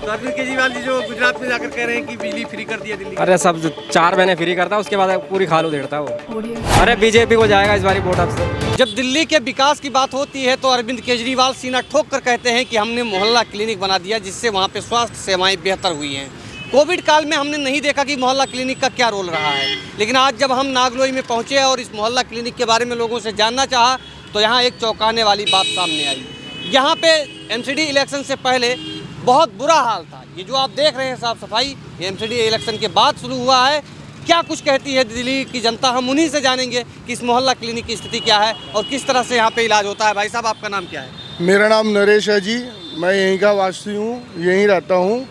तो अरविंद केजरीवाल जी जो गुजरात में जाकर कह रहे हैं कि बिजली फ्री कर दिया दिल्ली। अरे सब 4 महीने फ्री करता, उसके बाद पूरी खाल उधेड़ता वो। अरे बीजेपी को जाएगा इस बारी वोट अब। जब दिल्ली के विकास की बात होती है तो अरविंद केजरीवाल सीना ठोक कर कहते हैं कि हमने मोहल्ला क्लिनिक बना दिया, जिससे वहाँ पे स्वास्थ्य सेवाएं बेहतर हुई हैं। कोविड काल में हमने नहीं देखा कि मोहल्ला क्लिनिक का क्या रोल रहा है, लेकिन आज जब हम नागलोई में पहुँचे और इस मोहल्ला क्लिनिक के बारे में लोगों से जानना चाहा तो यहाँ एक चौंकाने वाली बात सामने आई। यहाँ पे एमसीडी इलेक्शन से पहले बहुत बुरा हाल था। ये जो आप देख रहे हैं साफ सफाई, ये एमसीडी इलेक्शन के बाद शुरू हुआ है। क्या कुछ कहती है दिल्ली की जनता, हम उन्हीं से जानेंगे कि इस मोहल्ला क्लिनिक की स्थिति क्या है और किस तरह से यहाँ पे इलाज होता है। भाई साहब, आपका नाम क्या है? मेरा नाम नरेश है जी, मैं यहीं का वासी हूँ, यहीं रहता हूँ।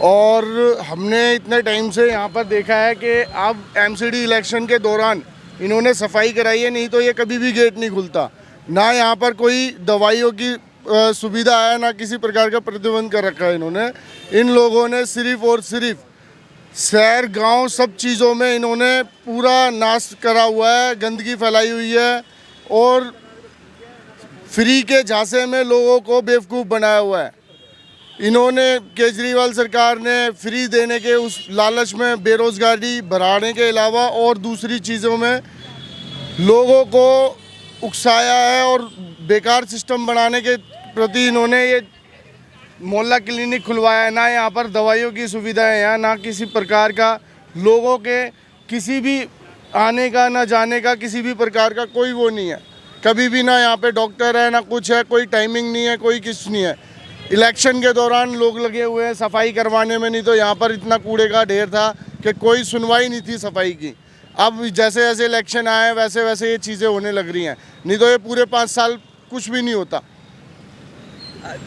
और हमने इतने टाइम से यहाँ पर देखा है कि अब एमसीडी इलेक्शन के दौरान इन्होंने सफाई कराई है, नहीं तो ये कभी भी गेट नहीं खुलता। ना यहाँ पर कोई दवाइयों की सुविधा है, ना किसी प्रकार का प्रतिबंध कर रखा है इन्होंने। इन लोगों ने सिर्फ और सिर्फ शहर गांव सब चीज़ों में इन्होंने पूरा नाश करा हुआ है, गंदगी फैलाई हुई है और फ्री के झांसे में लोगों को बेवकूफ़ बनाया हुआ है। इन्होंने केजरीवाल सरकार ने फ्री देने के उस लालच में बेरोज़गारी बढ़ाने के अलावा और दूसरी चीज़ों में लोगों को उकसाया है और बेकार सिस्टम बनाने के प्रति इन्होंने ये मोहल्ला क्लिनिक खुलवाया है। ना यहाँ पर दवाइयों की सुविधा है, यहाँ ना किसी प्रकार का लोगों के किसी भी आने का ना जाने का किसी भी प्रकार का कोई वो नहीं है। कभी भी ना यहाँ पे डॉक्टर है, ना कुछ है, कोई टाइमिंग नहीं है, कोई कुछ नहीं है। इलेक्शन के दौरान लोग लगे हुए हैं सफाई करवाने में, नहीं तो यहाँ पर इतना कूड़े का ढेर था कि कोई सुनवाई नहीं थी सफाई की। अब जैसे जैसे इलेक्शन आए वैसे वैसे ये चीज़ें होने लग रही हैं, नहीं तो ये पूरे 5 साल कुछ भी नहीं होता।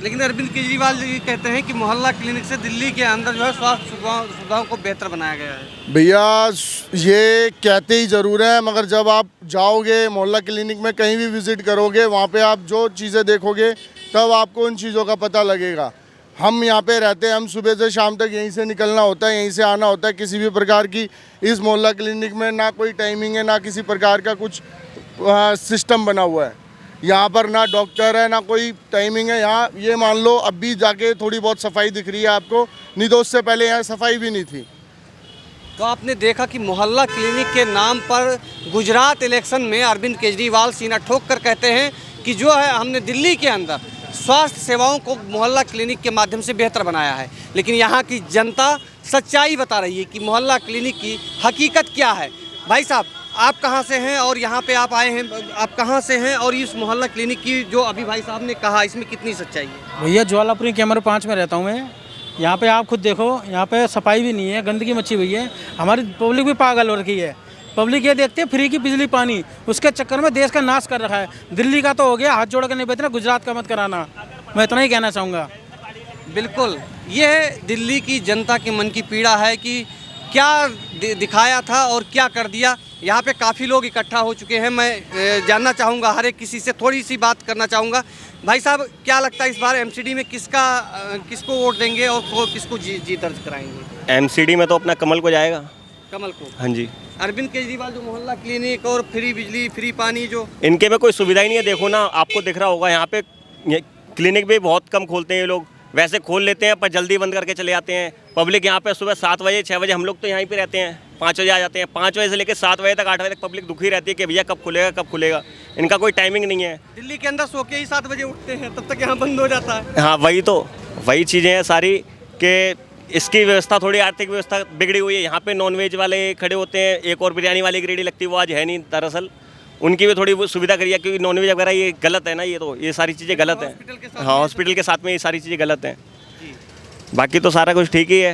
लेकिन अरविंद केजरीवाल जी कहते हैं कि मोहल्ला क्लिनिक से दिल्ली के अंदर जो है स्वास्थ्य सुविधाओं को बेहतर बनाया गया है। भैया ये कहते ही ज़रूर है, मगर जब आप जाओगे मोहल्ला क्लिनिक में कहीं भी विज़िट करोगे, वहाँ पे आप जो चीज़ें देखोगे तब आपको उन चीज़ों का पता लगेगा। हम यहाँ पे रहते हैं, हम सुबह से शाम तक यहीं से निकलना होता है, यहीं से आना होता है। किसी भी प्रकार की इस मोहल्ला क्लिनिक में ना कोई टाइमिंग है, ना किसी प्रकार का कुछ सिस्टम बना हुआ है। यहाँ पर ना डॉक्टर है, ना कोई टाइमिंग है। यहाँ ये मान लो अब भी जाके थोड़ी बहुत सफाई दिख रही है आपको, नहीं तो उससे पहले यहाँ सफाई भी नहीं थी। तो आपने देखा कि मोहल्ला क्लिनिक के नाम पर गुजरात इलेक्शन में अरविंद केजरीवाल सीना ठोक कर कहते हैं कि जो है हमने दिल्ली के अंदर स्वास्थ्य सेवाओं को मोहल्ला क्लिनिक के माध्यम से बेहतर बनाया है। लेकिन यहाँ की जनता सच्चाई बता रही है कि मोहल्ला क्लिनिक की हकीकत क्या है। भाई साहब, आप कहाँ से हैं और यहाँ पे आप आए हैं, आप कहाँ से हैं और इस मोहल्ला क्लिनिक की जो अभी भाई साहब ने कहा, इसमें कितनी सच्चाई है? भैया ज्वालापुरी कैमरा 5 में रहता हूँ मैं। यहाँ पे आप खुद देखो, यहाँ पे सफाई भी नहीं है, गंदगी मची हुई है। हमारी पब्लिक भी पागल हो रखी है। पब्लिक ये देखते हैं फ्री की बिजली पानी, उसके चक्कर में देश का नाश कर रखा है। दिल्ली का तो हो गया, हाथ जोड़ कर नहीं बेचना, गुजरात का मत कराना। मैं इतना ही कहना चाहूँगा। बिल्कुल, ये दिल्ली की जनता के मन की पीड़ा है कि क्या दिखाया था और क्या कर दिया। यहाँ पे काफ़ी लोग इकट्ठा हो चुके हैं। मैं जानना चाहूँगा, हर एक किसी से थोड़ी सी बात करना चाहूँगा। भाई साहब, क्या लगता है इस बार एमसीडी में किसको वोट देंगे और किसको जीत दर्ज कराएंगे? एमसीडी में तो अपना कमल को जाएगा। कमल को? हाँ जी। अरविंद केजरीवाल जो मोहल्ला क्लिनिक और फ्री बिजली फ्री पानी, जो इनके में कोई सुविधा ही नहीं है। देखो ना, आपको दिख रहा होगा यहाँ पे क्लिनिक भी बहुत कम खोलते हैं ये लोग। वैसे खोल लेते हैं पर जल्दी बंद करके चले जाते हैं। पब्लिक यहाँ पे सुबह 7 बजे 6 बजे, हम लोग तो यहीं पे रहते हैं, 5 बजे आ जाते हैं। 5 बजे से लेकर 7 बजे तक 8 बजे तक पब्लिक दुखी रहती है कि भैया कब खुलेगा कब खुलेगा। इनका कोई टाइमिंग नहीं है। दिल्ली के अंदर सो के ही 7 बजे उठते हैं, तब तक यहाँ बंद हो जाता है। हाँ, वही चीज़ें हैं सारी कि इसकी व्यवस्था, थोड़ी आर्थिक व्यवस्था बिगड़ी हुई है। यहाँ पे नॉनवेज वाले खड़े होते हैं, एक और बिरयानी वाली ग्रेडी लगती है, वो आज है नहीं। दरअसल उनकी भी थोड़ी सुविधा करी है, क्योंकि नॉनवेज वगैरह ये गलत है ना, ये सारी चीज़ें गलत हैं। हाँ, हॉस्पिटल के साथ में ये सारी चीज़ें गलत हैं। बाकी तो सारा कुछ ठीक ही है,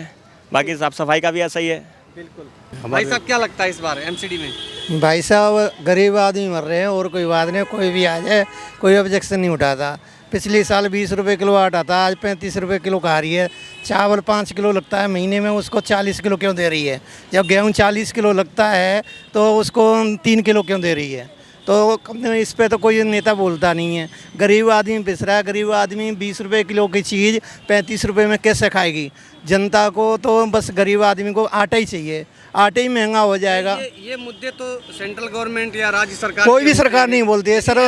बाकी साफ सफाई का भी ऐसा ही है। बिल्कुल। भाई साहब, क्या लगता है इस बार एमसीडी में? भाई साहब, गरीब आदमी मर रहे हैं और कोई बात नहीं, कोई भी आ जाए कोई ऑब्जेक्शन नहीं उठाता। पिछले साल 20 रुपये किलो आटा था, आज 35 रुपये किलो खा रही है। चावल 5 किलो लगता है महीने में, उसको 40 किलो क्यों दे रही है? जब गेहूँ 40 किलो लगता है तो उसको 3 किलो क्यों दे रही है? तो इस पे तो कोई नेता बोलता नहीं है। गरीब आदमी पिस रहा है। गरीब आदमी 20 रुपये किलो की चीज़ 35 रुपये में कैसे खाएगी? जनता को तो बस गरीब आदमी को आटा ही चाहिए, आटा ही महंगा हो जाएगा। ये मुद्दे तो सेंट्रल गवर्नमेंट या राज्य सरकार, कोई भी सरकार नहीं बोलती है सर।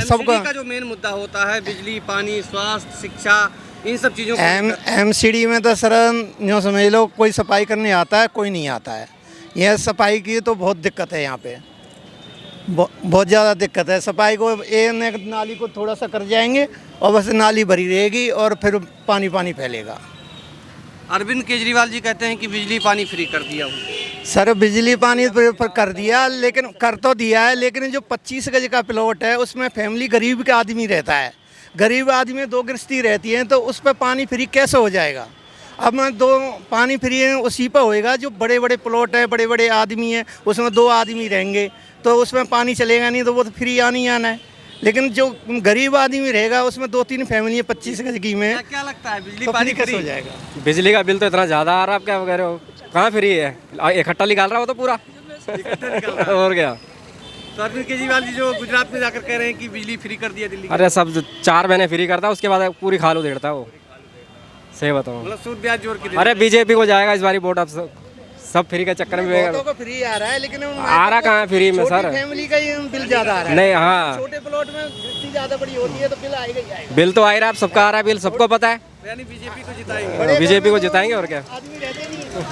सबका का जो मेन मुद्दा होता है बिजली पानी स्वास्थ्य शिक्षा, इन सब चीज़ों को MCD में तो सर यूँ समझ लो कोई सफाई करने आता है कोई नहीं आता है। यह सफाई की तो बहुत दिक्कत है यहाँ पे, बहुत ज़्यादा दिक्कत है। सफाई को नाली को थोड़ा सा कर जाएंगे और बस नाली भरी रहेगी और फिर पानी पानी फैलेगा। अरविंद केजरीवाल जी कहते हैं कि बिजली पानी फ्री कर दिया हूँ। सर बिजली पानी पर कर दिया, लेकिन कर तो दिया है, लेकिन जो 25 गज का प्लॉट है उसमें फैमिली गरीब का आदमी रहता है, गरीब आदमी 2 गृहस्थी रहती हैं, तो उस पर पानी फ्री कैसे हो जाएगा? अब मैं 2 पानी फ्री है उसी पर होएगा। जो बड़े बड़े प्लॉट है, बड़े बड़े आदमी हैं, उसमें 2 आदमी रहेंगे तो उसमें पानी चलेगा नहीं, तो वो तो फ्री आनी आना है। लेकिन जो गरीब आदमी रहेगा उसमें 2-3 फैमिली 25 गज की में, क्या लगता है बिजली तो पानी कैसे फ्री हो जाएगा? बिजली का बिल तो इतना ज़्यादा आ रहा है, आप क्या कह रहे हो? कहाँ फ्री है? इकट्ठा निकाल रहा हो तो पूरा और क्या। तो अरविंद केजरीवाल जी जो गुजरात में जाकर कह रहे हैं कि बिजली फ्री कर दिया दिल्ली, अरे सब 4 महीने फ्री करता है, उसके बाद पूरी खाल उधेड़ता है वो। सही बताओ, मतलब सूद ब्याज जोड़ के अरे बीजेपी को जाएगा इस बारी वोट। अब सब फ्री के चक्कर में बहुतों को फ्री आ रहा है, लेकिन आ रहा कहाँ है फ्री में सर? फैमिली का ही बिल ज़्यादा आ रहा है। नहीं, हाँ छोटे प्लॉट में गृहस्थी ज़्यादा बड़ी होती है तो बिल आएगा ही आएगा। बिल तो आ ही रहा है, सबका आ रहा है बिल, सबको पता है। यानी बीजेपी को जिताएंगे। बीजेपी को जिताएंगे और क्या। आदमी रहते नहीं